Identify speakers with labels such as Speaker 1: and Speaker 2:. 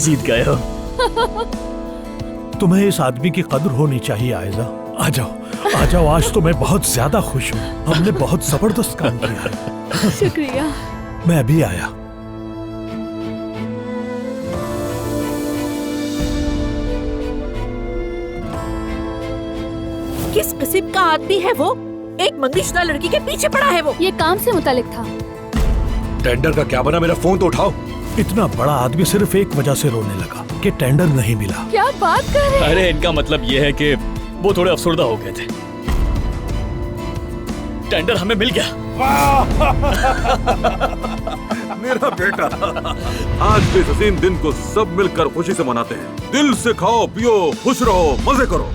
Speaker 1: जीत गए हो।
Speaker 2: तुम्हें इस आदमी की कदर होनी चाहिए आयजा। आ जाओ, आज तो मैं बहुत ज्यादा खुश हूँ। हमने बहुत जबरदस्त काम किया है।
Speaker 3: शुक्रिया।
Speaker 2: मैं अभी आया।
Speaker 4: किस किस्म का आदमी है वो? एक मंगेशुदा लड़की के पीछे पड़ा है वो।
Speaker 3: ये काम से मुतालिक था।
Speaker 5: टेंडर का क्या बना? मेरा फोन तो उठाओ।
Speaker 2: इतना बड़ा आदमी सिर्फ एक वजह से रोने लगा कि टेंडर नहीं मिला।
Speaker 3: क्या बात कर रहे हैं?
Speaker 1: अरे इनका मतलब ये है कि वो थोड़े अफसरदा हो गए थे। टेंडर हमें मिल गया।
Speaker 6: मेरा बेटा, आज के इस हसीन दिन को सब मिलकर खुशी से मनाते हैं। दिल से खाओ पियो, खुश रहो, मजे करो।